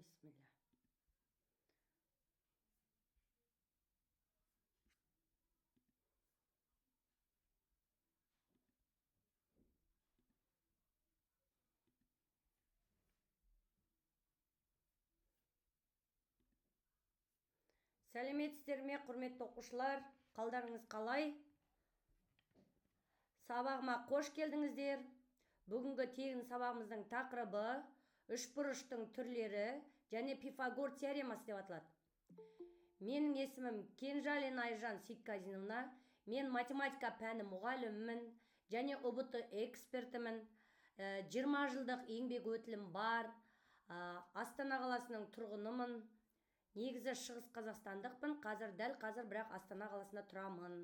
бисмилля. Сәлеметсіздер ме, құрметті оқушылар? Қалдарыңыз қалай? Сабағыма қош келдіңіздер. Бүгінгі тегін сабағымыздың тақырыбы үшбұрыштың түрлері және Пифагор теоремасы деп аталады. Менің есімім Кенжалин Айжан Сейтказиновна. Мен математика пәні мұғалімімін және ұбт экспертімін. 20 жылдық еңбек өтілім бар. Астана қаласының тұрғынымын. Негізі шығыс қазақстандықпын, дәл қазір бірақ Астана қаласында тұрамын.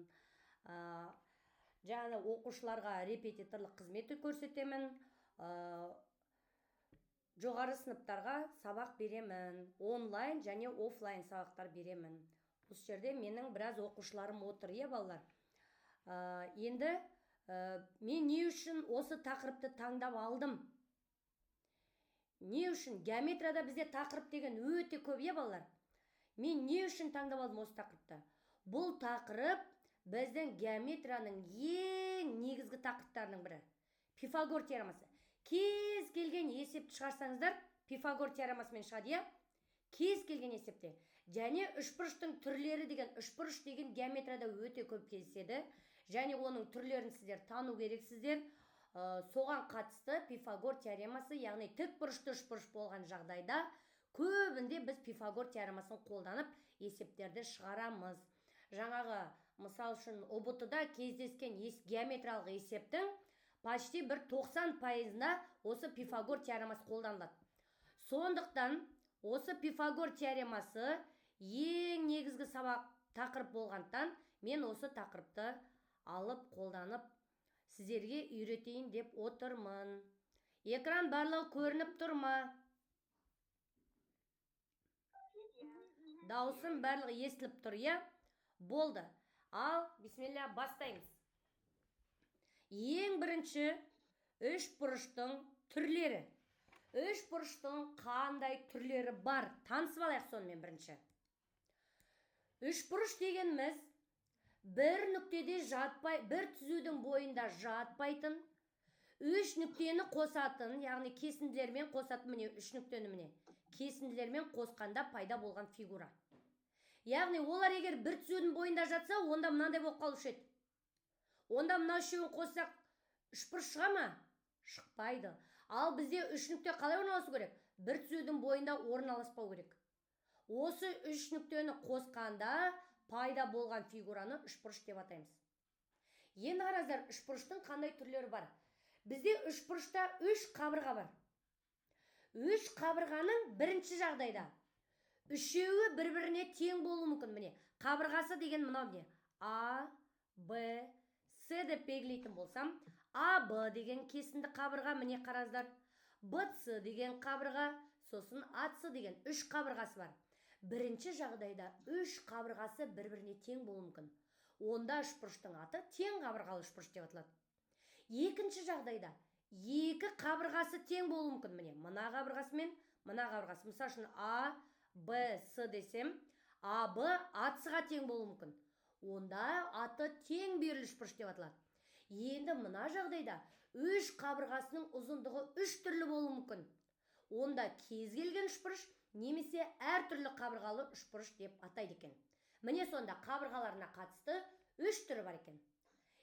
Жаңа оқушыларға репетиторлық қызметі көрсетемін. Жоғары сыныптарға сабақ беремін. Онлайн және офлайн сабақтар беремін. Осы жерде менің біраз оқушыларым отыр, балалар. Енді мен не үшін осы тақырыпты таңдап алдым? Не үшін? Геометрияда бізде тақырып деген өте көп, балалар. Мен не үшін таңдап алдым осы тақырыпты? Бұл тақырып біздің геометрияның ең негізгі тақырыптарының бірі. Пифагор теоремасы. Кез келген есепті шығарсаңыздар, Пифагор теоремасымен шығады, кез келген есепте. Және үшбұрыштың түрлері деген, үшбұрыш деген геометрияда өте көп кездеседі. Және оның түрлерін сіздер тану керексіздер. Соған қатысты Пифагор теоремасы, яғни тікбұрышты үшбұрыш болған жағдайда көбінде біз Пифагор теоремасын қолданып есептерді шығарамыз. Жаңағы, мысал үшін, ұбт-да кездескен геометриялық есептің почти 90%-ында осы Пифагор теоремасы қолданылады. Сондықтан осы Пифагор теоремасы ең негізгі сабақ тақырып болғандықтан мен осы тақырыпты алып қолданып сіздерге үйретейін деп отырмын. Экран барлығы көрініп тұр ма? Даусым барлығы естіліп тұр, Болды. Ал, бисмилля, бастаймыз. Ең бірінші үшбұрыштың түрлері. Үшбұрыштың қандай түрлері бар? Танысып алайық сонымен бірінші. Үшбұрыш дегеніміз бір нүктеде жатпай, бір түзудің бойында жатпайтын, үш нүктені қосатын, яғни кесінділермен қосатын, міне үш нүктені міне кесінділермен қосқанда пайда болған фигура. Яғни олар егер бір түзудің бойында жатса, онда мынандай болып қалушы еді. Онда мына үшеуін қоссақ үшбұрыш шыға ма? Шықпайды. Ал бізде үш нүкте қалай орналасу керек? Бір түзудің бойында орналаспау керек. Осы үш нүктені қосқанда пайда болған фигураны үшбұрыш деп атаймыз. Енді қараңыздар, үшбұрыштың қандай түрлері бар? Бізде үшбұрышта үш қабырға бар. Үш қабырғаның бірінші жағдайда үшеуі бір-біріне тең болуы мүмкін. Міне, қабырғасы деген мынау не? А, Б, С деп белгілейтін болсам, АБ деген кесінді қабырға, міне қараңыздар. БЦ деген қабырға, сосын АЦ деген үш қабырғасы бар. Бірінші жағдайда үш қабырғасы бір-біріне тең болуы мүмкін. Онда үшбұрыштың аты тең қабырғалы үшбұрыш деп аталады. Екінші жағдайда екі қабырғасы тең болуы мүмкін. Міне, мына қабырғасы мен мына қабырғасы. Мысал үшін А, Б, С десем, АБ АЦ-ға тең болуы мүмкін. Онда аты тең беріліш үшбұрыш деп аталады. Енді мына жағдайда үш қабырғасының ұзындығы үш түрлі болуы мүмкін. Онда кез келген үшбұрыш немесе әртүрлі қабырғалы үшбұрыш деп атайды екен. Міне сонда қабырғаларына қатысты үш түрі бар екен.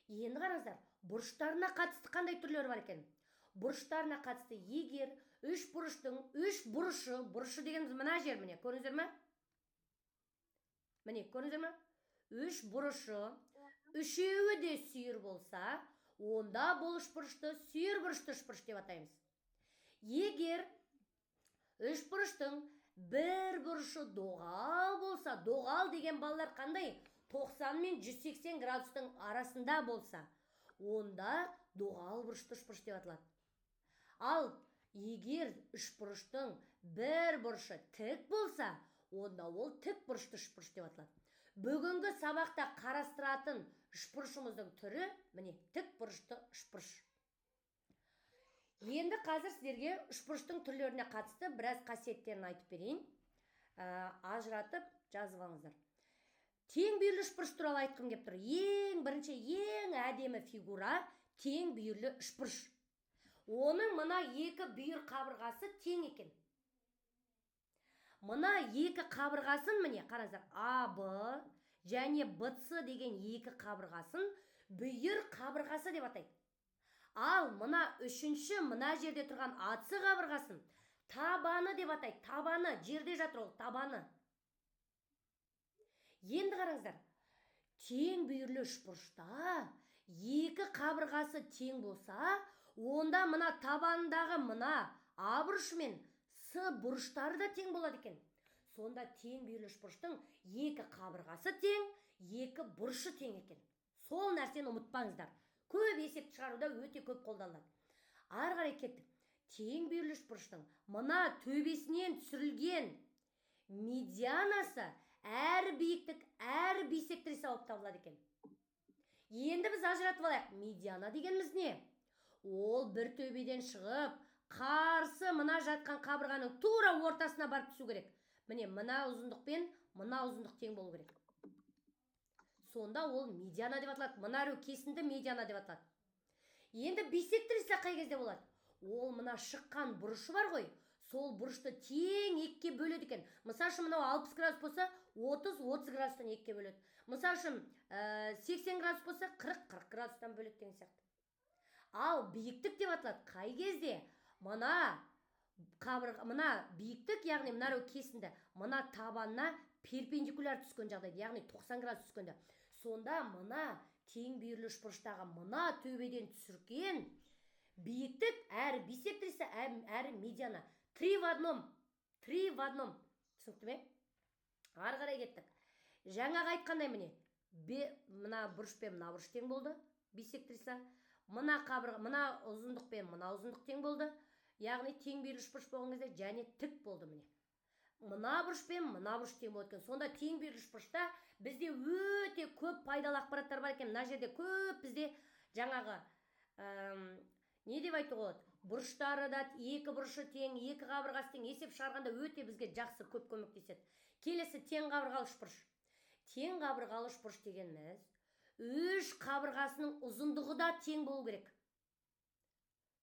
Енді қараңыздар, бұрыштарына қатысты қандай түрлері бар екен? Бұрыштарына қатысты егер үш бұрыштың үш бұрышы, бұрышы дегеніміз мына жер, міне, көріңіздер ме? Міне, көріңіздер ме? Үш бұрышы, үшеуі де сүйір болса, онда бұл үшбұрышты сүйір бұрышты үшбұрыш деп атаймыз. Егер үшбұрыштың бір бұрышы доғал болса, доғал деген балалар қандай? 90 мен 180 градустың арасында болса, онда доғал бұрышты үшбұрыш деп аталады. Ал егер үшбұрыштың бір бұрышы тік болса, онда ол тік бұрышты үшбұрыш деп аталады. Бүгінгі сабақта қарастыратын үшбұрышымыздың түрі міне тік бұрышты үшбұрыш. Енді қазір сіздерге үшбұрыштың түрлеріне қатысты біраз қасиеттерін айтып берейін. Ажыратып жазып алыңыздар. Тең бүйірлі үшбұрыш туралы айтқым келіп тұр. Ең бірінші, ең әдемі фигура тең бүйірлі үшбұрыш. Оның мына екі бүйір қабырғасы тең екен. Мына екі қабырғасын, міне қараңыздар, АБ және БЦ деген екі қабырғасын бүйір қабырғасы деп атайды. Ал мына үшінші, мына жерде тұрған АЦ қабырғасын табаны деп атайды. Табаны, жерде жатыр ол, табаны. Енді қараңыздар, тең бүйірлі үшбұрышта екі қабырғасы тең болса, онда мына табанындағы мына А бұрышы мен С бұрыштары да тең болады екен. Сонда тең бүйірлі үшбұрыштың екі қабырғасы тең, екі бұрышы тең екен. Сол нәрсені ұмытпаңыздар. Көп есепті шығаруда өте көп қолданылады. Ары қарай кеттік. Тең бүйірлі үшбұрыштың мына төбесінен түсірілген медианасы әр биіктік, әр бисектриса болып табылады екен. Енді біз ажыратып алайық. Медиана дегеніміз не? Ол бір төбеден шығып, қарсы мына жатқан қабырғаның тура ортасына барып түсу керек. Міне, мына ұзындық пен мына ұзындық тең болу керек. Сонда ол медиана деп аталады. Мына кесінді медиана деп аталады. Енді бисектриса қай кезде болады? Ол мына шыққан бұрышы бар ғой, сол бұрышты тең екіге бөледі екен. Мысал үшін мынау 60 градус болса, 30 градустан екіге бөледі. Мысал үшін 80 градус болса, 40 градустан бөледі деген сияқты. Ал биіктік деп аталады қай кезде? Мына биіктік, яғни мына кесінді, мына табанына перпендикуляр түскен жағдайда, яғни 90 градус түскенде. Сонда мына тең бүйірлі үшбұрыштағы мына төбеден түсірген биіктік әрі бисектриса, әрі медиана. Три в одном. Түсінікті ме? Ары қарай кеттік. Жаңағы айтқандай міне, мына бұрыш пен мына бұрыш тең болды, бисектриса. Мына ұзындық пен мына ұзындық тең болды. Яғни тең бүйірлі үшбұрыш болған кезде және тік болды міне. Мына бұрыш пен мына бұрыш тең болады екен. Сонда тең бүйірлі үшбұрышта бізде өте көп пайдалы ақпараттар бар екен. Мына жерде көп бізде жаңағы не деп айтуға болады? Бұрыштары да екі бұрышы тең, екі қабырғасы тең, есеп шығарғанда өте бізге жақсы көп көмектеседі. Келесі тең қабырғалы үшбұрыш. Тең қабырғалы үшбұрыш дегеніміз үш қабырғасының ұзындығы да тең болу керек.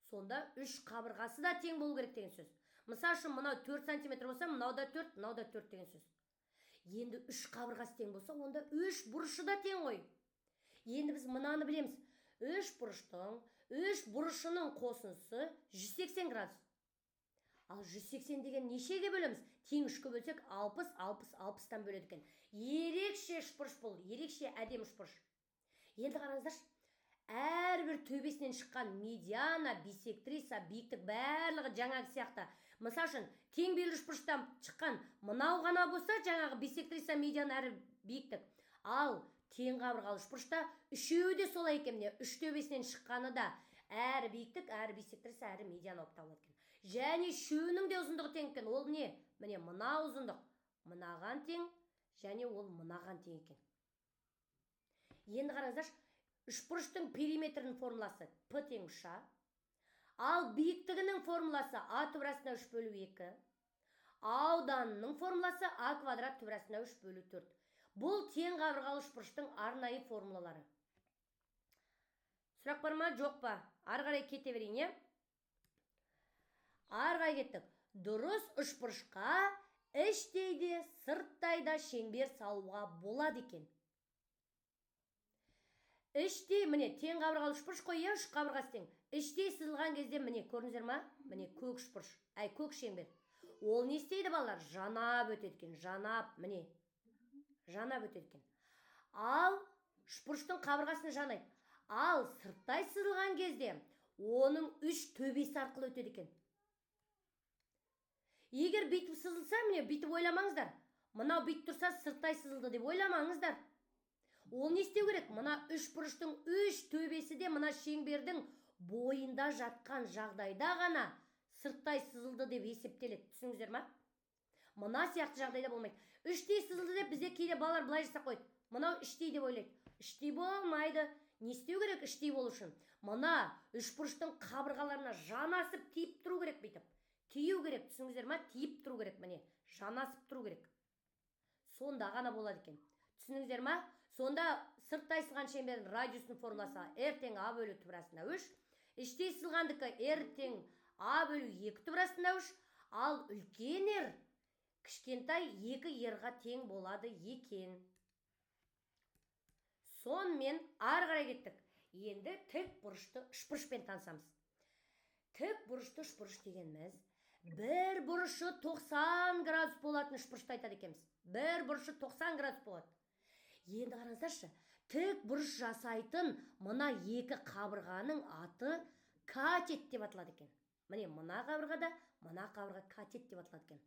Сонда үш қабырғасы да тең болу керек деген сөз. Мысал үшін мынау 4 см болса, мынау да 4, мынау да 4 деген сөз. Енді үш қабырғасы тең болса, онда үш бұрышы да тең ғой. Енді біз мынаны білеміз. Үш бұрышының қосындысы 180 градус. Ал 180 деген нешеге бөлеміз? Тең үшке бөлсек 60-тан бөледі екен. Ерекше үшбұрыш бұл, ерекше әдемі үшбұрыш. Енді қараңыздаршы. Әрбір төбесінен шыққан медиана, бисектриса, биіктік барлығы жаңағы сияқты. Мысал үшін, тең бүйірлі үшбұрыштан шыққан мынау ғана болса, жаңағы бисектриса, медиана, әрі биіктік. Ал тең қабырғалы үшбұрышта үшеуі де солай екен. Үш төбесінен шыққаны да әрі биіктік, әрі бисектриса, әрі медиана болып табылады екен. Және үшеуінің де ұзындығы тең екен. Ол не? Міне мына ұзындық мынаған тең, және ол мынаған тең екен. Енді қараңыздаршы. Үшбұрыштың периметрінің формуласы П тең 3А. Ал биіктігінің формуласы А түбірасына 3/2. Ауданының формуласы А квадрат түбірасына 3/4. Бұл тең қабырғалы үшбұрыштың арнайы формулалары. Сұрақ бар ма, жоқ па? Ары қарай кете берейін, е? Ары қарай кеттік. Дұрыс үшбұрышқа іштей де, сырттай да шеңбер салуға болады екен. Іштей, міне, тең қабырғалы үшбұрыш қой, үш қабырғасы тең. Іштей сызылған кезде, міне, көрдіңіздер ма? Міне, көк үшбұрыш, көк шеңбер. Ол не істейді балалар? Жанап өтеді екен, жанап, міне. Жанап өтеді екен. Ал үшбұрыштың қабырғасын жанайды. Ал сырттай сызылған кезде, оның үш төбесі арқылы өтеді екен. Егер бүйтіп сызылса, міне, бүйтіп ойламаңыздар. Мынау бүйтіп тұрса, сырттай сызылды деп ойламаңыздар. Ол не істеу керек? Мына үш бұрыштың үш төбесі де мына шеңбердің бойында жатқан жағдайда ғана сырттай сызылды деп есептеледі. Түсіңіздер ма? Мына сияқты жағдайда болмайды. Үштей сызылды деп бізде кейде балалар былай жасап қойды. Мынау іштей деп ойлайды. Іштей болмайды. не істеу керек іштей болу үшін? Мына үшбұрыштың қабырғаларына жанасып тиіп тұру керек бүйтіп. Тию керек, түсіңіздер ма? Тиіп тұру керек, міне. Жанасып тұру керек. Сонда ғана болады екен. Түсініңіздер ма? Сонда сырттай сызған шеңбердің радиусының формуласы R тең A бөлу түбір астында 3. Іштей сызғандікі R тең A бөлу 2 түбір астында 3. Ал үлкен R кішкентай 2 R-ға тең болады екен. Сонымен ары қарай кеттік. Енді тік бұрышты үшбұрышпен танысамыз. Тік бұрышты үшбұрыш дегеніміз бір бұрышы 90 градус болатын үшбұрышты айтады екенбіз. Бір бұрышы 90 градус болады. Енді қараңыздаршы, тік бұрыш жасайтын мына екі қабырғаның аты катет деп аталады екен. Міне мына қабырғада, мына қабырға катет деп аталады екен.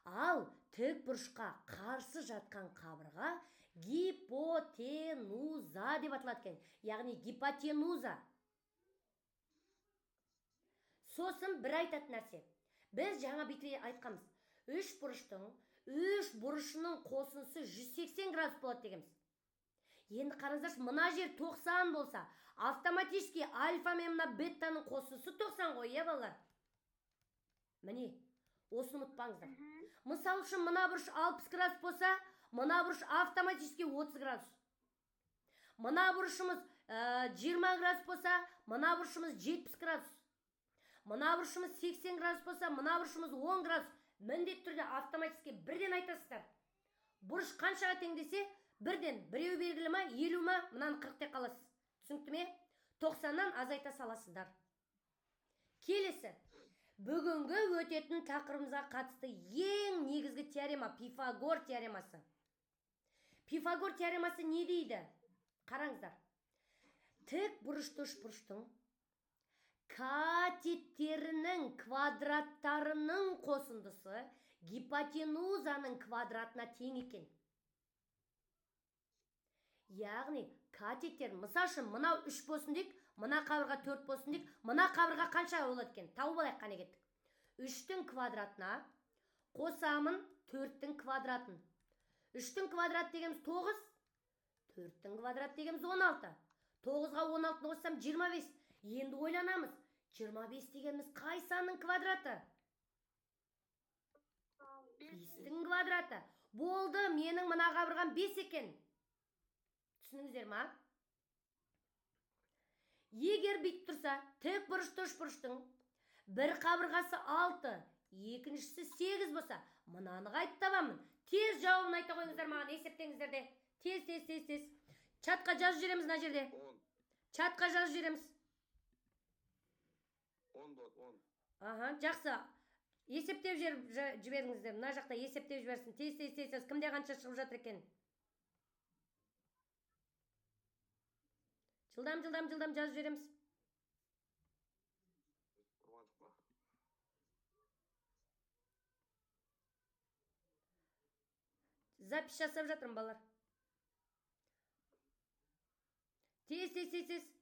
Ал тік бұрышқа қарсы жатқан қабырға гипотенуза деп аталады екен. Яғни гипотенуза. Сосын бір айтатын нәрсе. Біз жаңа бүйтіп айтқанбыз. Үш бұрышының қосындысы 180 градус болады дегенбіз. Енді қараңыздаршы, мына жер 90 болса, автоматически альфа мен мына беттаның қосындысы 90 ғой, е балалар. Міне, осыны ұмытпаңыздар. Мысал үшін мына бұрыш 60 градус болса, мына бұрыш автоматически 30 градус. Мына бұрышымыз 20 градус болса, мына бұрышымыз 70 градус. Мына бұрышымыз 80 градус болса, мына бұрышымыз 10 градус. Міндетті түрде автоматически бірден айтасыздар. Бұрыш қаншаға тең десе, бірден, біреу белгілі ма, 50 ма, мынаны 40 те қаласыз. Түсінікті ме? 90-нан азайта саласыздар. Келесі. Бүгінгі өтетін тақырыбымызға қатысты ең негізгі теорема Пифагор теоремасы. Пифагор теоремасы не дейді? Қараңыздар. Тік бұрышты үшбұрыштың катеттерінің квадраттарының қосындысы гипотенузаның квадратына тең екен. Яғни катеттер, мысал үшін мынау 3 болсын дейік, мына қабырға 4 болсын дейік, мына қабырға қанша болады екен? Тауып алайық, қане кеттік. 3-тің квадратына қосамын 4-тің квадратын. 3-тің квадрат дегеніміз 9, 4-тің квадрат дегеніміз 16. 9-ға 16-ны қоссам 25. Енді ойланамыз. 25 дегеніміз қай санның квадраты? 5-тің квадраты. Болды, менің мына қабырғам 5 екен. Түсініңіздер ма? Егер бүйтіп тұрса, тік бұрышты үшбұрыштың бір қабырғасы 6, екіншісі 8 болса, мынаны қайтып табамын. Тез жауабын айта қойыңыздар маған, есептеңіздер де. Тез. Чатқа жазып жібереміз мына жерде. 10. Чатқа жазып жібереміз. 10 болады, 10. Аха, жақсы. Есептеп жіберіңіздер. Мына жақта есептеп жіберсін. Тез. Кімде қанша шығып жатыр екен? Жылдам жазып жібереміз. Запись жасап жатырмын, балалар. Тез.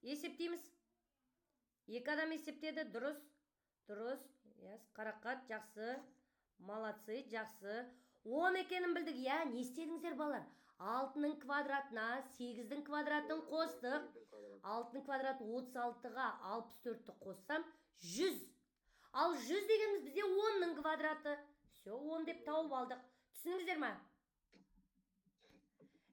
Есептейміз. 2 адам есептеді, дұрыс. Қарақат, жақсы. Молодцы, жақсы. 10 екенін білдік, я, не істедіңіздер, балалар? 6-ның квадратына 8-дің квадратын қостық. 6-ның квадраты 36-ға 64-ті қоссам 100. Ал 100 дегеніміз бізде 10-ның квадраты. Все, 10 деп тауып алдық. Түсініңіздер ма?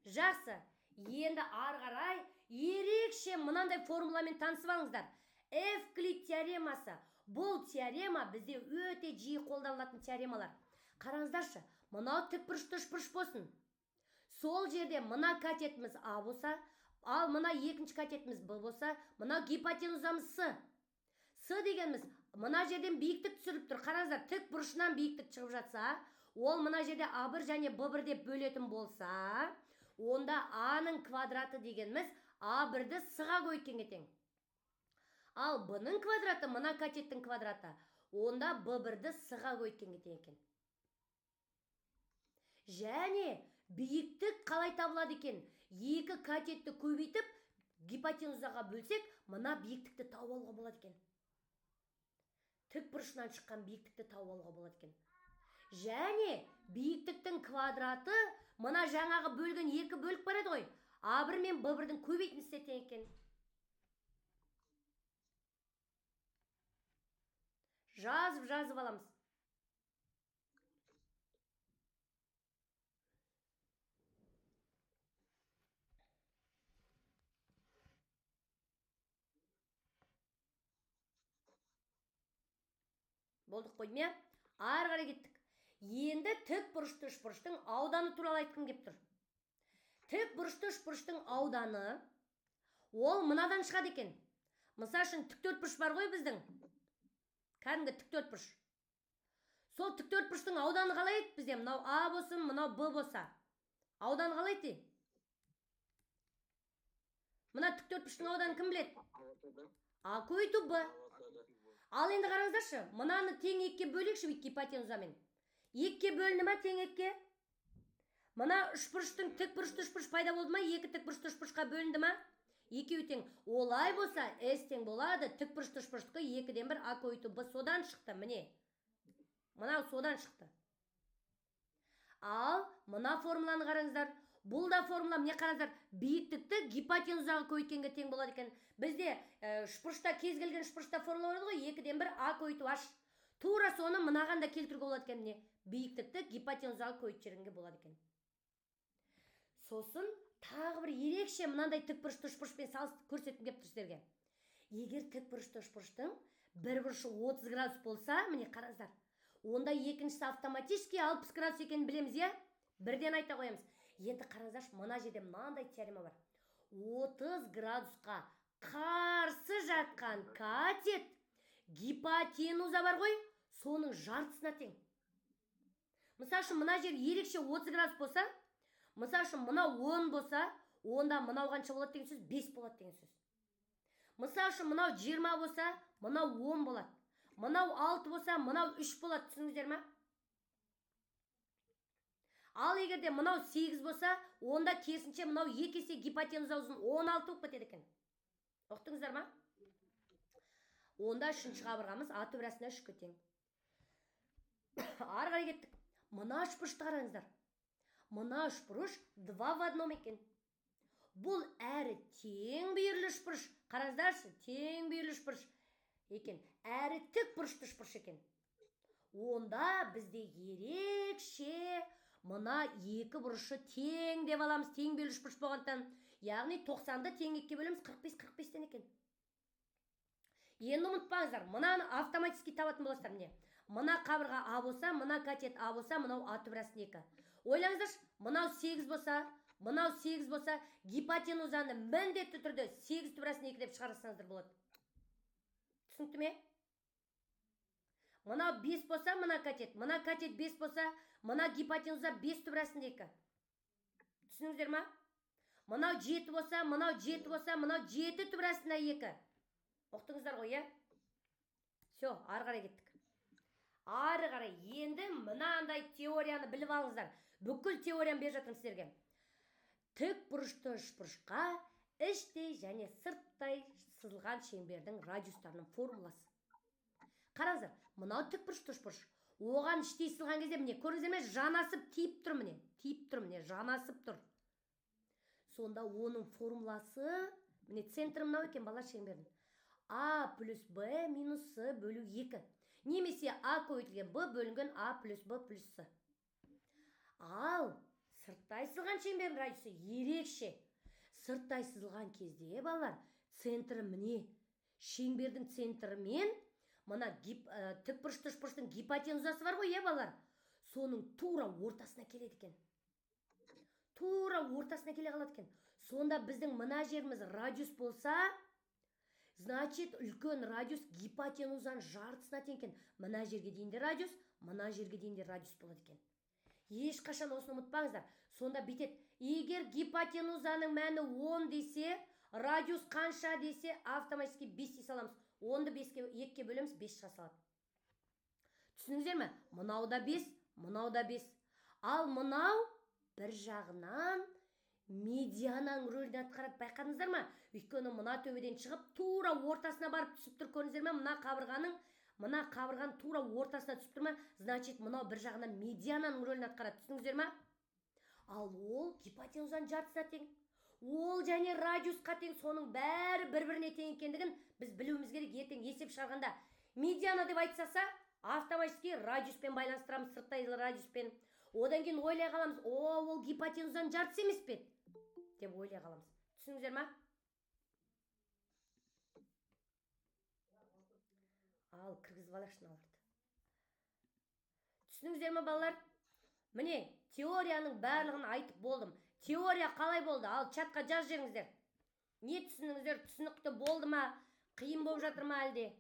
Жақсы. Енді ары қарай ерекше мынандай формуламен танысып алыңыздар. Эвклид теоремасы. Бұл теорема бізде өте жиі қолданылатын теоремалар. Қараңыздаршы, мынау тікбұрышты үшбұрыш болсын. Сол жерде мына катетіміз А болса, ал мына екінші катетіміз Б болса, мына гипотенузамыз С. С дегеніміз мына жерден биіктік түсіріп тұр. Қараңыздар, тік бұрышынан биіктік шығып жатса, ол мына жерде А1 және Б1 деп бөлетін болса, онда А-ның квадраты дегеніміз А1-ді С-ға көйткен тең. Ал Б-ның квадраты мына катеттің квадраты, онда Б1-ді С-ға көйткен тең екен. Және биіктік қалай табылады екен? Екі катетті көбейтіп, гипотенузаға бөлсек, мына биіктікті тауып алуға болады екен. Тік бұрышынан шыққан биіктікті тауып алуға болады екен. Және биіктіктің квадраты мына жаңағы бөлген екі бөлік бар еді ғой. А1 мен Б1-дің көбейтіндісіне тең екен. жазып аламыз. Болдық қой, ме? Ары қарай кеттік. Енді тік бұрышты үшбұрыштың ауданы туралы айтқым кеп тұр. Тік бұрышты үшбұрыштың ауданы ол мынадан шығады екен. Мысал үшін тіктөртбұрыш бар ғой біздің. Кәдімгі тіктөртбұрыш. Сол тіктөртбұрыштың ауданы қалай еді бізде? Мынау А болсын, мынау Б болса. Ауданы қалай еді? Мына тіктөртбұрыштың ауданы кім біледі? А көбейту Б. Ал енді қараңыздаршы, мынаны тең екіге бөлейікші бүйтіп гипотенузамен. Екіге бөлінді ма тең екіге? Мына үшбұрыштың тік бұрышты үшбұрыш пайда болды ма? Екі тік бұрышты үшбұрышқа бөлінді ма? Екеуі тең. Олай болса, S тең болады. Тік бұрышты үшбұрыштікі 2-ден 1 А көбейту Б содан шықты, міне. Мынау содан шықты. Ал мына формуланы қараңыздар. Бұл да формула, міне қараңыздар, биіктікті гипотенузаға көбейткенге тең болады екен. Бізде үшбұрышта кез келген үшбұрышта формула бар ғой, 2-ден 1 А көбейту H. Тура соны мынаған да келтіруге болады екен, міне. Биіктікті гипотенузаға көбейтіп болады екен. Сосын тағы бір ерекше мынандай тік бұрышты үшбұрышпен салыстырып көрсеткім кеп тұр сіздерге. Егер тік бұрышты үшбұрыштың бір бұрышы 30 градус болса, міне қараңыздар. Онда екіншісі автоматически 60 градус екенін білеміз, иә? Бірден айта қоямыз. Енді қараңыздаршы, мына жерде мынандай теорема бар. 30 градусқа қарсы жатқан катет гипотенуза бар ғой, соның жартысына тең. Мысал үшін мына жер ерекше 30 градус болса, мысал үшін мынау 10 болса, онда мынау қанша болады деген сөз? 5 болады деген сөз. Мысал үшін мынау 20 болса, мынау 10 болады. Мынау 6 болса, мынау 3 болады, түсініңіздер ме? Ал егерде мынау 8 болса, онда керісінше мынау 2 есе гипотенуза ұзын 16 болып кетеді екен. Ұқтыңыздар ма? Онда үшінші қабырғамыз А түбірасына 3-ке тең. Ары қарай кеттік. Мына үшбұрышты қараңыздар. Мына үшбұрыш 2 в 1 екен. Бұл әрі тең бүйірлі үшбұрыш. Қараңыздаршы, тең бүйірлі үшбұрыш екен. Әрі тік бұрышты үшбұрыш екен. Онда бізде ерекше мына екі бұрышы тең деп аламыз. Тең бүйірлі үшбұрыш болғандықтан. Яғни 90-ды тең 2-ге бөлеміз, 45-45-тен екен. Енді ұмытпаңыздар, мынаны автоматически табатын боласыздар, міне. Мына қабырға А болса, мына катет А болса, мынау А түбірасына 2. Ойлаңыздаршы, мынау 8 болса, мынау 8 болса, гипотенузаны міндетті түрде 8 түбірасына 2 деп шығарсаңыздар болады. Түсінікті ме? Мынау 5 болса, мына катет 5 болса, мына гипотенуза 5 түбірасына 2. Түсініңіздер ма? Мынау 7 болса, мынау 7 болса, мынау 7 түбірасына 2. Ұқтыңыздар ғой, е? Все, ары қарай кеттік. Ары қарай, енді мынандай теорияны біліп алыңыздар. Бүкіл теорияны беріп жатырмын сіздерге. Тік бұрышты үшбұрышқа іште және сырттай сызылған шеңбердің радиустарының формуласы. Қараңыздар, мынау тік бұрышты үшбұрыш. Оған іштей сызылған кезде, міне, көріңіздер ме, жанасып тиіп тұр, міне, жанасып тұр. Сонда оның формуласы, міне, центрі мынау екен, бала, шеңбердің. А плюс Б минус С бөлу 2. Немесе А көбейтілген Б бөлінген А плюс Б плюс С. Ал сырттай сызылған шеңбердің радиусы ерекше. Сырттай сызылған кезде, балалар, центрі міне, шеңбердің центрімен мына тік бұрышты үшбұрыштың гипотенузасы бар ғой, балалар, соның тура ортасына келеді екен. Тура ортасына келе қалады екен. Сонда біздің мына жеріміз радиус болса, значит, үлкен радиус гипотенузаның жартысына тең екен. Мына жерге дейінде радиус, мына жерге дейінде радиус болады екен. Ешқашан осыны ұмытпаңыздар. Сонда бүйтеді. Егер гипотенузаның мәні 10 десе, радиус қанша десе, автоматически 5 дей саламыз. 10-ды 2-ге бөлеміз, 5 шыға салады. Түсініңіздер ме? Мынау да 5, мынау да 5. Ал мынау бір жағынан медиананың рөлін атқарады, байқадыңыздар ма? Өйткені мына төбеден шығып, тура ортасына барып түсіп тұр, көрдіңіздер ме? Мына қабырғаның тура ортасына түсіп тұр ма? Значит, мынау бір жағынан медиананың рөлін атқарады, түсініңіздер ме? Ал ол гипотенузаның жартысына тең. Ол және радиусқа тең, соның бәрі бір-біріне тең екендігін біз білуіміз керек. Ертең есеп шығарғанда медиана деп айтсаса, Автоматически радиуспен байланыстырамыз, сырттай радиуспен. Одан кейін ойлай қаламыз, ол гипотенузаның жартысы емес пе деп ойлай қаламыз. Түсініңіздер ма? Ал кіргізіп алайықшы мыналарды. Түсініңіздер ма балалар? Міне, теорияның барлығын айтып болдым. Теория қалай болды? Ал чатқа жаз жеріңіздер. Не түсініңіздер? Түсінікті болды ма? Қиын болып жатыр ма әлде?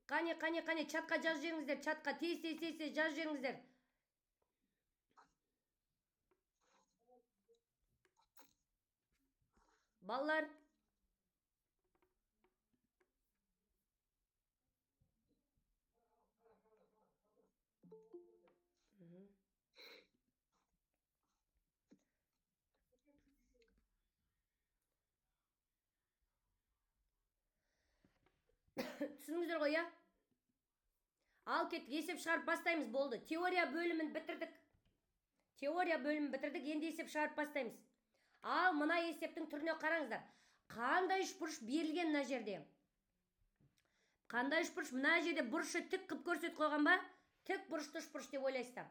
Қане, чатқа жаз жеріңіздер. Чатқа тез жаз жеріңіздер. Балалар. Түсініңіздер ғой, я? Ал кеттік, есеп шығарып бастаймыз, болды. Теория бөлімін бітірдік. Енді есеп шығарып бастаймыз. Ал мына есептің түріне қараңыздар. Қандай үшбұрыш берілген мына жерде? Қандай үшбұрыш? Мына жерде бұрышы тік қып көрсетіп қойған ба? Тік бұрышты үшбұрыш деп ойлайсыздар.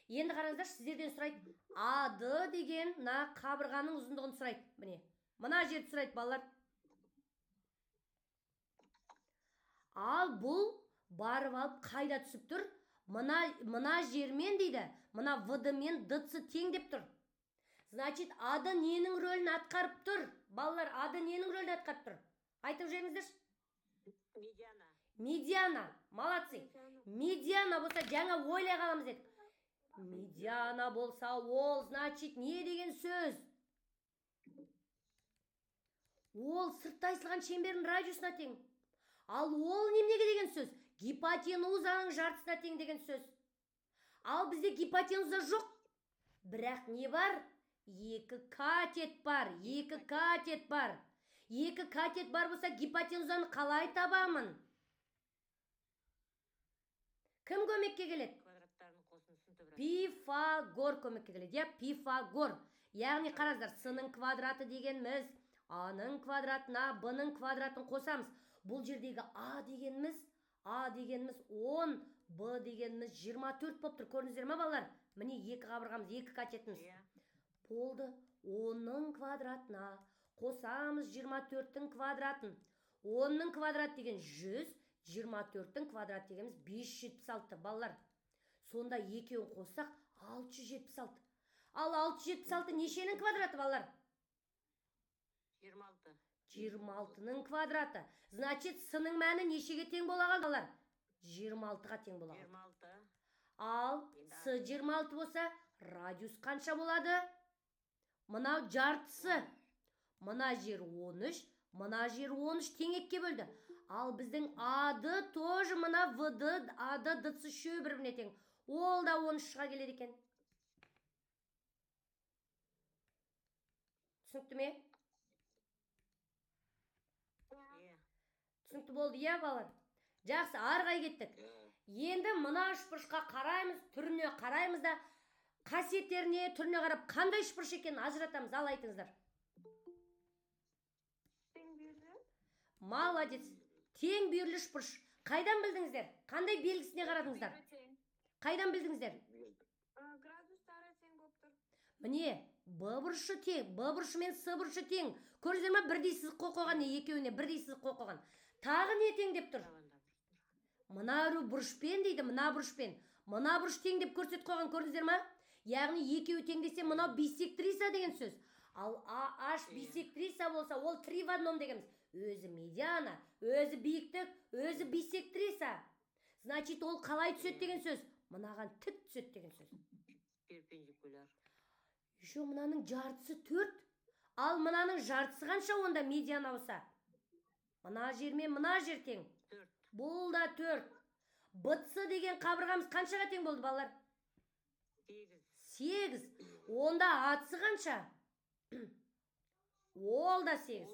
Енді қараңыздар, сіздерден сұрайды. АД деген мына қабырғаның ұзындығын сұрайды. Мына жерді сұрайды, балалар. Ал бұл барып алып қайда түсіп тұр? Мына жермен дейді, мына ВД мен ДЦ тең деп тұр. Значит, АД ненің рөлін атқарып тұр? Балалар, АД ненің рөлін атқарып тұр? Айтып жүріңіздер. Медиана. Молодцы. Медиана болса, жаңа ойлай қаламыз едік. Медиана болса, ол, значит, не деген сөз? Ол сырттай сызылған шеңбердің радиусына тең. Ал ол немеге деген сөз? Гипотенузаның жартысына тең деген сөз. Ал бізде гипотенуза жоқ. Бірақ не бар? Екі катет бар. Екі катет бар болса, гипотенузаны қалай табамын? Кім көмекке келеді? Пифагор көмекке келеді. Пифагор. Яғни қараңыздар, с-ның квадраты дегеніміз а-ның квадратына б-ның квадратын қосамыз. Бұл жердегі а дегеніміз 10, б дегеніміз 24 болып тұр. Көрдіңіздер ме, балалар? Міне екі қабырғамыз, екі катетіміз. Болды. 10-ның квадратына қосамыз 24-тің квадратын. 10-ның квадрат деген 100, 24-тің квадрат дегеніміз 576. Балалар, сонда екеуін қоссақ 676. Ал 676 нешенің квадраты, балалар? 26. 26-ның квадраты. Значит, с-ның мәні нешеге тең бола қалды, балалар? 26-ға тең бола қалды. 26. Ал с 26 болса, радиус қанша болады? Мынау жартысы. Мына жер 13, мына жер 13 теңекке бөлді. Ал біздің ады тоже мына ВД, ады ДЦ үшеуі бір-біріне тең. Ол да 13-ға келеді екен. Түсінікті ме? Түсінікті болды, иә, балалар? Жақсы, арғай кеттік. Енді мына үшбұрышқа қараймыз, түріне қараймыз да, қасиеттеріне, түріне қарап, қандай үшбұрыш екенін ажыратамыз. Ал айтыңыздар. Молодец. Тең бүйірлі үшбұрыш. Қайдан білдіңіздер? Қандай белгісіне қарадыңыздар? Қайдан білдіңіздер? Градустары тең болып тұр. Міне, Б бұрышы тең, Б бұрышы мен С бұрышы тең. Көрдіңіздер ме? Бірдей сызық қойған, не екеуіне бірдей сызық қойған. Тағы не тең деп тұр? Мына бұрышпен дейді, мына бұрышпен. Мына бұрыш тең деп көрсетіп қойған, көрдіңіздер ме? Яғни екеуі тең десе, мынау бисектриса деген сөз. Ал AH бисектриса болса, ол 3 в 1 дегеніміз. Өзі медиана, өзі биіктік, өзі бисектриса. Значит, ол қалай түседі деген сөз? Мынаған тік түседі деген сөз. Перпендикуляр. Еще мынаның жартысы 4. Ал мынаның жартысы қанша онда медиана болса? Мына жер мен мына жер тең. 4. Бұл да 4. БЦ деген қабырғамыз қаншаға тең болды, балалар? 8. Онда атысы қанша? Ол да 8.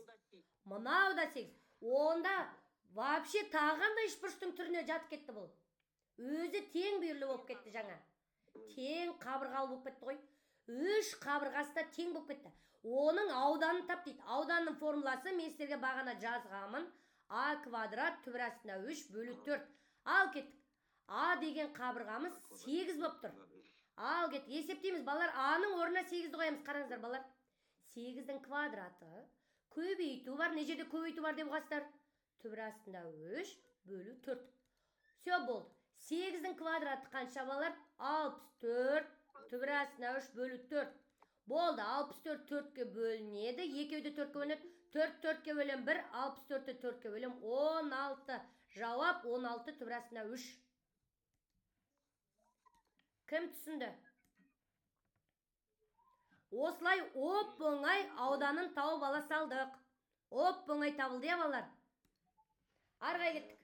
Мынау да 8. Онда Вообще тағандай үшбұрыштың түріне жатып кетті бұл. Өзі тең бүйірлі болып кетті жаңа. Тең қабырғалы болып кетті ғой. Үш қабырғасы да тең болып кетті. Оның ауданын тап дейді. Ауданның формуласы мен сіздерге бағана жазғамын. А квадрат түбір астында 3 бөлу 4. Ал кеттік. А деген қабырғамыз 8 болып тұр. Ал кеттік. Есептейміз балалар. Аның орнына 8-ді қоямыз. Қараңыздар балалар. 8-дің квадраты. Көбейту бар. Не жерде көбейту бар деп ұғасыздар? Түбір астында 3 бөлу 4. Все болды. 8-дің квадраты қанша балалар? 64. Түбір астына 3 бөлу 4. Болды. 64 4-ке бөлінеді. Екеуді 4-ке бөлінеді. 4 4-ке бөлем 1. 64-ті 4-ке бөлем 16. Жауап 16 түбір астына 3. Кім түсінді? Осылай оп-оңай ауданын тауып ала салдық. Оп-оңай табылды я балалар. Арғай кеттік.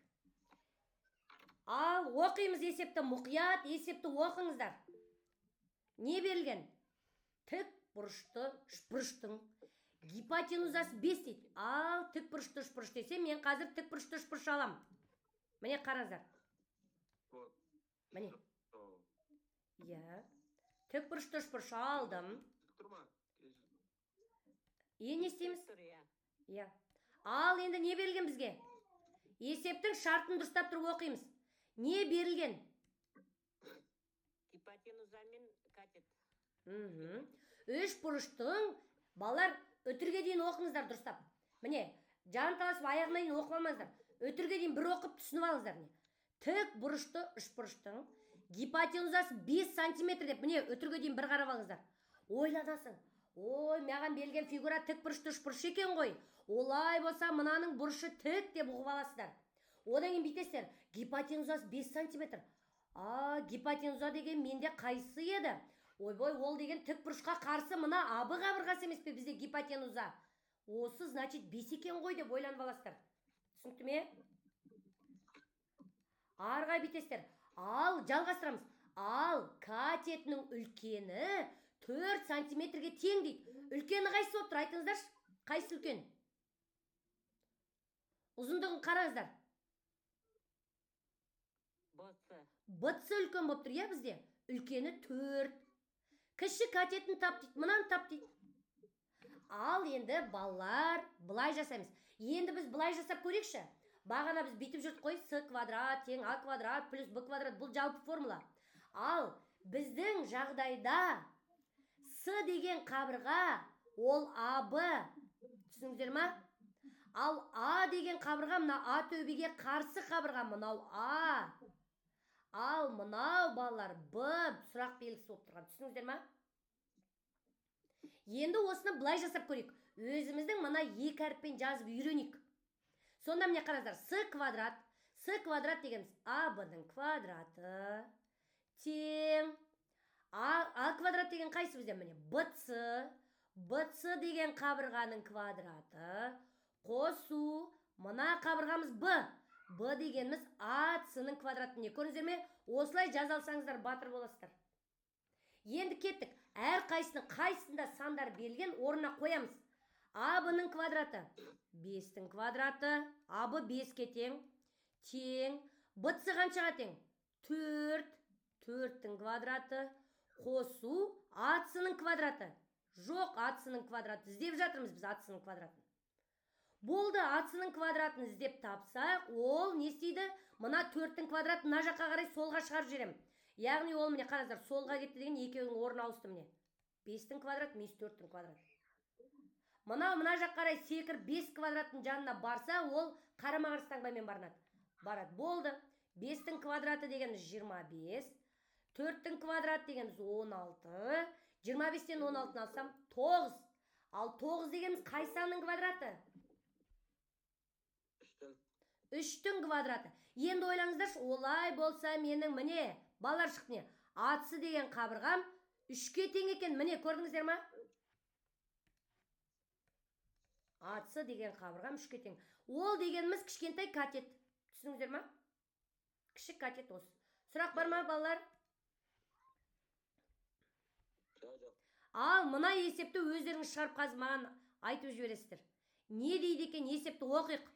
Ал оқимыз есепті мұқият, есепті оқыңыздар. Не берілген? Тік бұрышты, үшбұрыштың гипотенузасы 5 дейді. Ал тік бұрышты үшбұрыш десе, мен қазір тік бұрышты үшбұрыш алам. Міне қараңыздар. Міне. Иә. Тік бұрышты үшбұрыш алдым. Енді не істейміз? Иә. Ал енді не берілген бізге? Есептің шартын дұрыстап тұрып оқимыз. Не берілген? Гипотенуза мен катет. Үш бұрыштың балалар өтірге дейін оқыңыздар дұрыстап. Міне, жан таласып аяғына дейін оқып алмаңыздар. Өтірге дейін бір оқып түсініп алыңыздар. Тік бұрышты үш бұрыштың гипотенузасы 5 сантиметр деп, міне өтірге дейін бір қарап алыңыздар. Ойланасың. Ой, маған берілген фигура тік бұрышты үш бұрыш екен ғой. Олай болса, мынаның бұрышы тік деп ұғып аласыздар. Одан кейін бүйтесіздер. Гипотенузасы 5 сантиметр. Гипотенуза деген менде қайсы еді? Ойбой, ол деген тік бұрышқа қарсы мына абы қабырғасы емес пе бізде гипотенуза? Осы, значит, 5 екен ғой деп ойланып аласыздар. Түсінікті ме? Арғай бүйтесіздер. Ал, жалғастырамыз. Ал, катетінің үлкені 4 сантиметрге тең дейді. Үлкені қайсы болып тұр? Айтыңыздаршы. Қайсы үлкен? Ұзындығын қараңыздар. Бытсы үлкен болып тұр, я бізде? Үлкені 4. Кіші катетін тап дейді. Мұнан тап дейді. Ал енді балалар, бұлай жасаймыз. Енді біз бұлай жасап көрейікші. Бағана біз бүйтіп жүрдік қой, с квадрат тең а квадрат плюс б квадрат, бұл жалпы формула. Ал біздің жағдайда с деген қабырға ол АБ. Түсініңіздер ма? Ал А деген қабырға мына А төбеге қарсы қабырға, мынау А. Ал мынау балалар Б сұрақ белгісі болып тұрған. Түсініңіздер ма? Енді осыны былай жасап көрейік. Өзіміздің мына екі әріппен жазып үйренейік. Сонда міне қараңыздар, с квадрат дегеніміз АБ-ның квадраты тең А квадрат деген қайсы бізде? Міне БЦ деген қабырғаның квадраты қосу мына қабырғамыз Б дегеніміз АЦ-ның квадраты. Не көріңіздер ме? Осылай жазалсаңыздар батыр боласыздар. Енді кеттік. Әр қайсында сандар берілген орнына қоямыз. АБ-ның квадраты 5-тің квадраты, АБ 5-ке тең, БЦ қаншаға тең? 4-тің квадраты, қосу АЦ-ның квадраты. Жоқ, АЦ-ның квадраты. Іздеп жатырмыз біз АЦ-ның квадратын. Болды, АЦ-ның квадратын іздеп тапсақ, ол не істейді? Мына 4-тің квадратын мына жаққа қарай солға шығарып жіберем. Яғни ол міне қараңыздар, солға кетті деген екеуінің орны ауысты міне. 5-тің квадраты, 4-тің квадраты. Мына жақ қарай секір 5 квадраттың жанына барса, ол қарама-қарсы таңбамен барады. Болды. 5-тің квадраты дегеніміз 25, 4-тің квадраты дегеніміз 16, 25-тен 16-ны алсам 9. Ал 9 дегеніміз қай санның квадраты? 3-тің квадраты. Енді ойлаңыздаршы, олай болса менің міне, балалар шықты не? АЦ деген қабырғам 3-ке тең екен. Міне, көрдіңіздер ма? АЦ деген қабырғам 3-ке тең. Ол дегеніміз кішкентай катет. Түсініңіздер ма? Кішік катет осы. Сұрақ бар ма, балалар? Ал мына есепті өздеріңіз шығарып қазір маған айтып жібересіздер. Не дейді екен есепті оқиық.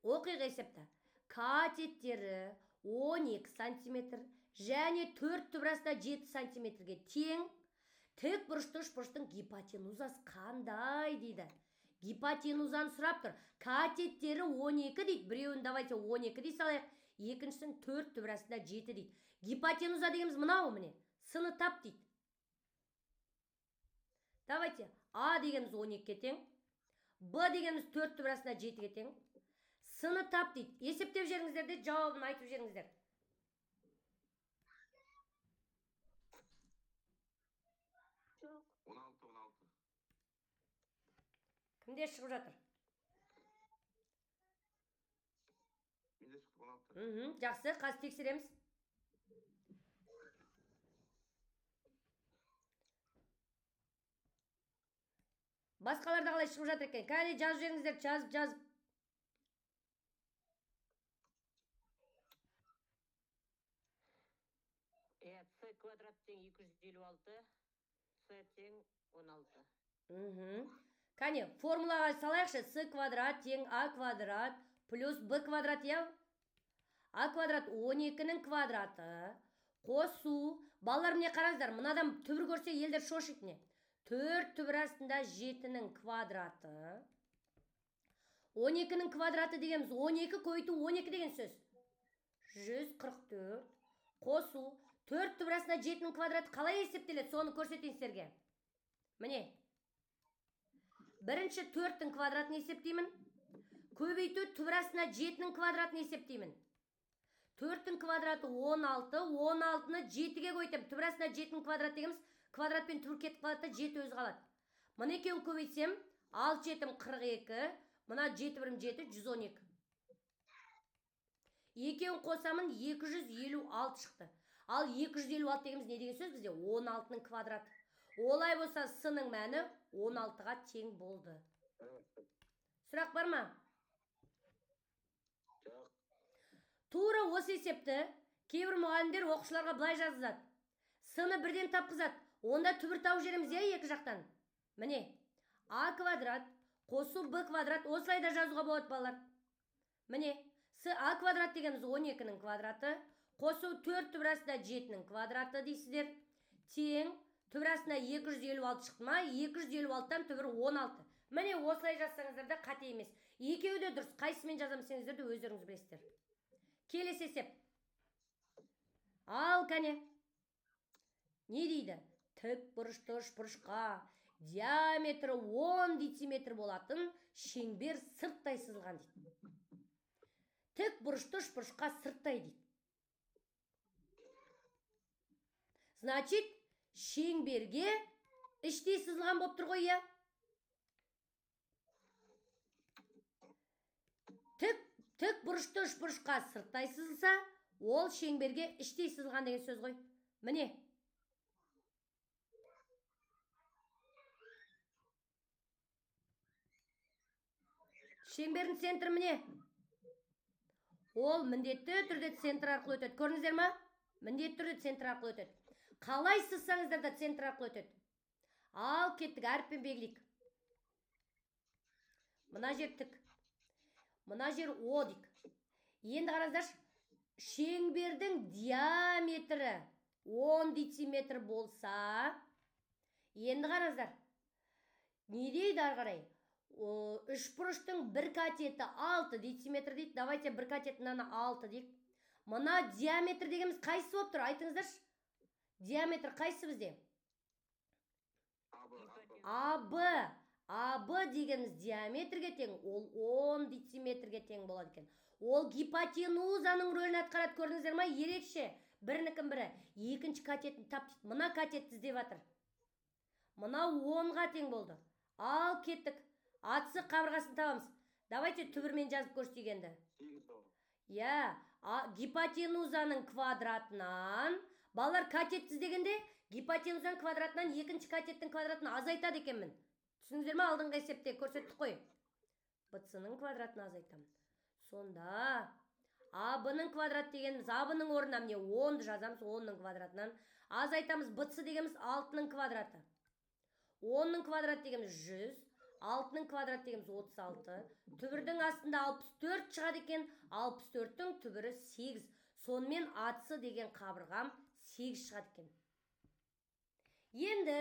оқиға есепті. Катеттері 12 сантиметр және 4 түбірасында 7 сантиметрге тең. Тік бұрышты үшбұрыштың гипотенузасы қандай дейді. Гипотенузаны сұрап тұр. Катеттері 12 дейді. Біреуін давайте 12 дей салайық. Екіншісін 4 түбірасында 7 дейді. Гипотенуза дегеніміз мынау міне. Сыны тап дейді. Давайте. А дегеніміз 12-ге тең. Б дегеніміз 4 түбірасында 7-ге тең. Сыны тап дейді. Есептеп жеріңіздер де жауабын айтып жеріңіздер. Жоқ. 16. Кімде шығып жатыр? Менде шықты 16. Жақсы, қазір тексереміз. Басқаларда қалай шығып жатыр екен? Кәне жазып жеріңіздер, жазып. С квадрат тең 256, С тең 16. Кәне, формулаға салайықшы. С квадрат тең А квадрат плюс Б квадрат, я? А квадрат 12-нің квадраты. Қосу. Балалар міне қараңыздар, мынадан түбір көрсе елдер шошиды не? 4 түбір астында 7-нің квадраты. 12-нің квадраты дегеніміз 12 көйту 12 деген сөз. 144. Қосу. 4 түбір астында 7-нің квадраты қалай есептеледі? Соны көрсетейін сіздерге. Міне. Бірінші 4-тің квадратын есептеймін. Көбейту түбір астында 7-нің квадратын есептеймін. 4-тің квадраты 16, 16-ны 7-ге көйтем. Түбір астында 7-нің квадраты дегеніміз квадратпен түбір кетіп қалады да 7 өзі қалады. Мына екеуін көбейтсем 6 7 42, мына 7 1 7 112. Екеуін қосамын 256 шықты. Ал 256 дегеніміз не деген сөз бізде? 16-ның квадраты. Олай болса сының мәні 16-ға тең болды. Сұрақ бар ма? Тура осы есепті кейбір мұғалімдер оқушыларға былай жазғызады. Сыны бірден тапқызады. Онда түбір тауып жеріміз я екі жақтан. Міне, А квадрат қосу Б квадрат осылай да жазуға болады балалар. Міне, А квадрат дегеніміз 12-нің квадраты, қосу 4 түбір астында 7-нің квадраты дейсіздер. Тең, түбір астында 256 шықты ма? 256-тан түбір 16. Міне, осылай жазсаңыздар да қате емес. Екеуі де дұрыс. Қайсымен жазам сеңіздер де өздеріңіз білесіздер. Келесі есеп. Ал кәне. Не дейді? Тік бұрышты үшбұрышқа диаметрі 10 дециметр болатын шеңбер сырттай сызылған дейді. Тік бұрышты үшбұрышқа сырттай дейді. Значит, шеңберге іштей сызылған болып тұр ғой, я? Тік бұрышты үшбұрышқа сырттай сызылса, ол шеңберге іштей сызылған деген сөз ғой. Міне. Шеңбердің центрі міне. Ол міндетті түрде центр арқылы өтеді. Көрдіңіздер ма? Міндетті түрде центр арқылы өтеді. Қалай сызсаңыздар да центр арқылы өтеді. Ал кеттік, әріппен белгілейік. Мына жер тік. Мына жер О дейік. Енді қараңыздаршы, шеңбердің диаметрі 10 дециметр болса, енді қараңыздар, не дейді ары қарай? Үшбұрыштың бір катеті 6 дециметр дейді. Давайте бір катетінаны 6 дейік. Мына диаметр дегеніміз қайсы болып тұр? Айтыңыздаршы. Диаметр қайсы бізде? АБ. АБ дегеніміз диаметрге тең, ол 10 дециметрге тең болады екен. Ол гипотенузаның рөлін атқарады, көрдіңіздер ма? Ерекше. Бірінікін бірі. Екінші катетін тап дейді. Мына катетті іздеп жатыр. Мына 10-ға тең болды. Ал кеттік. Атысы қабырғасын табамыз. Давайте түбірмен жазып көрсетегенді. Я, гипотенузаның квадратынан, балалар катетті іздегенде, гипотенузаның квадратынан екінші катеттің квадратын азайтады екенмін. Түсіңіздер ме? Алдыңғы есепте көрсеттік қой. БЦ-ның квадратын азайтамын. Сонда АБ-ның квадрат дегеніміз, АБ-ның орнына міне 10-ды жазамыз, 10-ның квадратынан. Азайтамыз, БЦ дегеніміз 6-ның квадраты. 10-ның квадрат дегеніміз 100, 6-ның квадраты дегеніміз 36. Түбірдің астында 64 шығады екен. 64-тің түбірі 8. Сонымен атысы деген қабырғам 8 шығады екен. Енді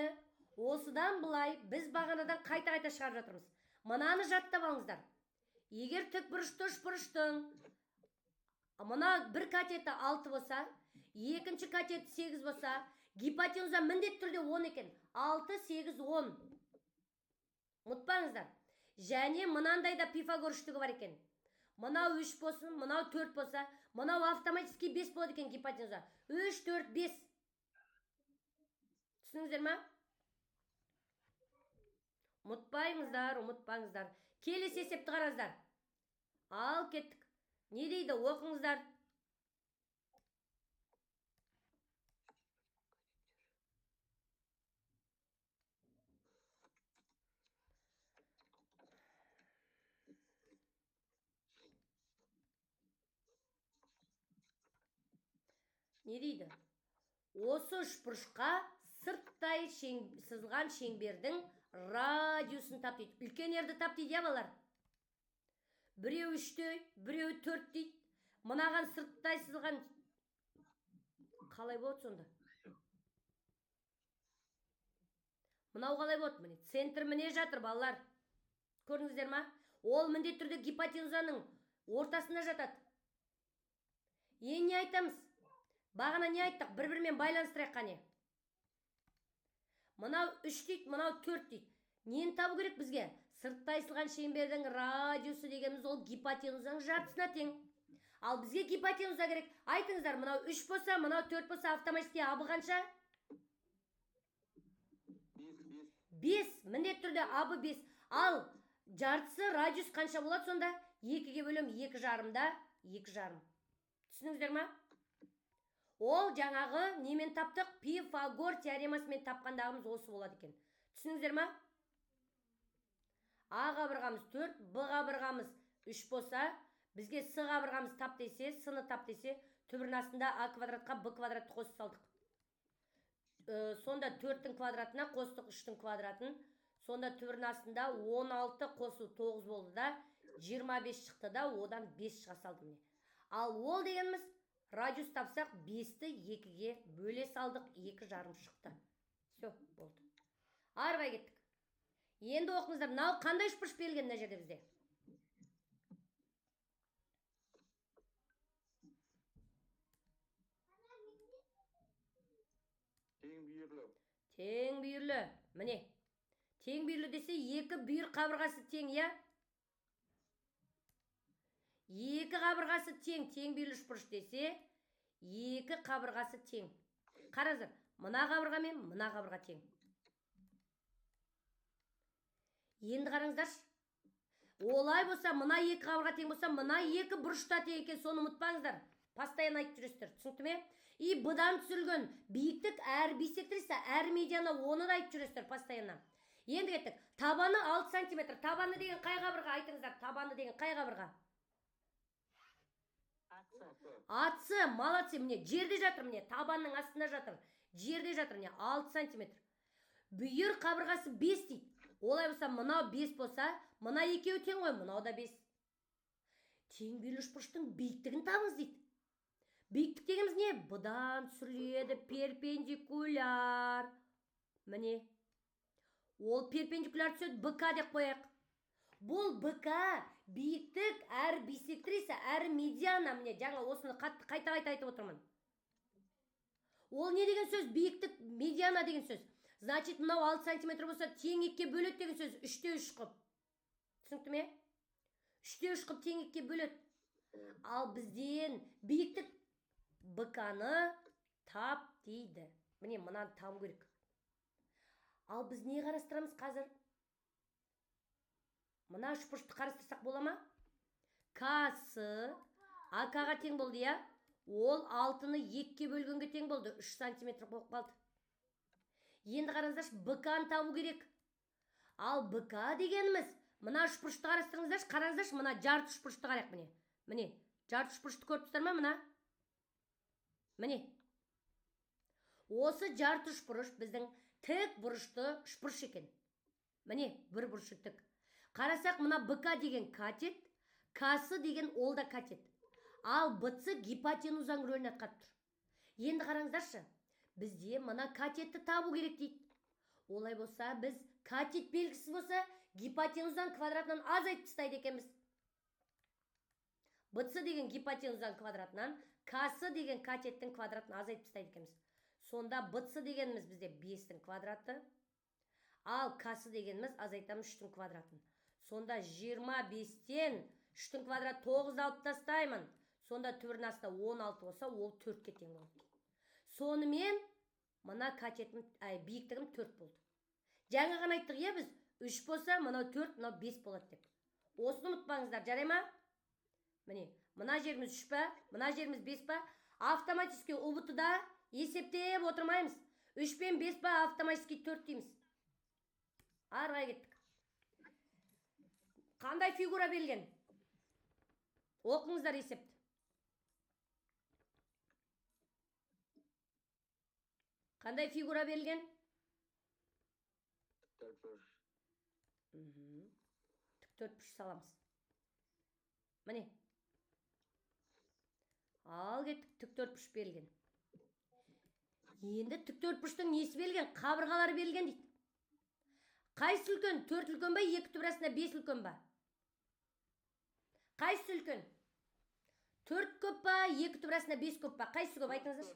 осыдан былай біз бағанадан қайта-қайта шығарып жатырмыз. Мынаны жаттап алыңыздар. Егер тік бұрышты үшбұрыштың мына бір катеті 6 болса, екінші катеті 8 болса, гипотенуза міндетті түрде 10 екен. 6, 8, 10. Ұмытпаңыздар. Және мынандай да Пифагор үштігі бар екен. Мынау 3 болсын, мынау 4 болса, мынау автоматически 5 болады екен гипотенуза. 3, 4, 5. Түсініңіздер ма? Ұмытпаңыздар. Келесі есепті қараңыздар. Ал кеттік. Не дейді? Оқыңыздар. Не дейді? Осы үшбұрышқа сырттай сызылған шеңбердің радиусын тап дейді. Үлкен ерді тап дейді, я балалар? Біреу 3-те, біреу 4 дейді. Мынаған сырттай сызылған қалай болады сонда? Мынау қалай болады? Міне, центр міне жатыр, балалар. Көрдіңіздер ма? Ол міндетті түрде гипотенузаның ортасына жатады. Енді не айтамыз? Бағана не айттық? Бір-бірімен байланыстырайық қане. Мынау 3 дейді, мынау 4 дейді. Нені табу керек бізге? Сырттай сызылған шеңбердің радиусы дегеніміз ол гипотенузаның жартысына тең. Ал бізге гипотенуза керек. Айтыңыздар, мынау 3 болса, мынау 4 болса, автоматически абы қанша? 5. Міндетті түрде абы 5. Ал жартысы радиус қанша болады сонда? 2-ге бөлем 2,5-да 2,5. Түсініңіздер ма? Ол жаңағы немен таптық? Пифагор теоремасымен тапқандағымыз осы болады екен. Түсініңіздер ма? А қабырғамыз 4, Б қабырғамыз 3 болса, бізге С қабырғамыз тап десе, С-ны тап десе, түбірдің астында А квадратқа Б квадратты қосып салдық. Сонда 4-тің квадратына қостық 3-тің квадратын. Сонда түбірдің астында 16 қосу 9 болды да, 25 шықты да, одан 5 шыға салды міне. Ал ол дегеніміз радиус тапсақ 5-ті 2-ге бөле салдық, 2,5 шықты. Все, болды. Арғай кеттік. Енді оқыңыздар, мынау қандай үшбұрыш берілген мына жерде бізде? Тең бүйірлі. Міне. Тең бүйірлі десе, екі бүйір қабырғасы тең, я? Екі қабырғасы тең, тең бүйірлі үшбұрыш десе, екі қабырғасы тең. Қараңыздар, мына қабырға мен мына қабырға тең. Енді қараңыздаршы. Олай болса, мына екі қабырға тең болса, мына екі бұрышта тең екен, соны ұмытпаңыздар. Постоянно айтып жүресіздер. Түсінікті ме? И бұдан түсірілген биіктік әр бисектриса, әр медиана, оны да айтып жүресіздер постоянно. Енді кеттік. Табаны 6 см. Табаны деген қай қабырға? Айтыңыздар. Табаны деген қай қабырға? Атсы, молодцы, міне, жерде жатыр, міне, табанның астында жатыр. Жерде жатыр, міне, 6 см. Бүйір қабырғасы 5 дейді. Олай болса, мынау 5 болса, мына екеуі тең ғой, мынау да 5. Тең бүйірлі үшбұрыштың биіктігін табыңыз дейді. Биіктік дегеніміз не? Бұдан түсіріледі перпендикуляр. Міне. Ол перпендикуляр түседі, БК деп қояйық. Бұл БК биіктік әр бисектриса, әр медиана. Міне, жаңа осыны қайта-қайта айтып отырмын. Ол не деген сөз? Биіктік медиана деген сөз. Значит, мынау 6 см болса, тең 2-ге бөледі деген сөз. 3-те 3 қып. Түсінікті ме? 3-те 3 қып тең 2-ге бөледі. Ал бізден биіктік БК-ны тап дейді. Міне, мынаны табу керек. Ал біз не қарастырамыз қазір? Мына үшбұрышты қарастырсақ бола ма? К-сы АК-ға тең болды, я? Ол 6-ны 2-ге бөлгенге тең болды. 3 см болып қалды. Енді қараңыздаршы, БК-ны табу керек. Ал БК дегеніміз, мына үшбұрышты қарастырыңыздаршы, қараңыздаршы, мына жарты үшбұрышты қарайық, міне. Міне, жарты үшбұрышты көріп тұрсыздар ма, мына? Міне. Осы жарты үшбұрыш біздің тік бұрышты үшбұрыш екен. Міне, бір бұрышы тік. Қарасақ, мына БК деген катет, Касы деген ол да катет. Ал БЦ гипотенузаның рөлін атқарып тұр. Енді қараңыздаршы, бізде мына катетті табу керек дейді. Олай болса, біз катет белгісіз болса, гипотенузаның квадратынан азайтып тастайды екенбіз. БЦ деген гипотенузаның квадратынан, Касы деген катеттің квадратын азайтып тастайды екенбіз. Сонда БЦ дегеніміз бізде 5-тің квадраты, ал Касы дегеніміз азайтамыз 3-тің квадратын. Сонда 25-тен 3-тің квадрат 9 алып тастаймын. Сонда түбірінің астында 16 болса, ол 4-ке тең болады. Сонымен, мына катеттің биіктігім 4 болды. Жаңа ғана айттық, иә, біз 3 болса, мынау 4, мынау 5 болады деп. Осыны ұмытпаңыздар, жарай ма? Міне, мына жеріміз 3 па, мына жеріміз 5 па? Автоматически ұбытыда есептеп отырмаймыз. 3 пен 5 па, автоматически 4 дейміз. Арғай кеттік. Қандай фигура берілген? Оқыңыздар есепті. Қандай фигура берілген? Тік төртбұрыш саламыз. Міне. Ал кеттік, тік төртбұрыш берілген. Енді тік төртбұрыштың несі берілген? Қабырғалары берілген дейді. Қайсы үлкен? 4 үлкен ба, 2 түбірасында 5 үлкен ба? Қайсы үлкен? 4 көп па, 2 түбірасында 5 көп па? Қайсы көп, айтыңыздаршы?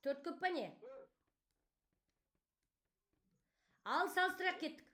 4 көп па не? Ал салыстырақ кеттік.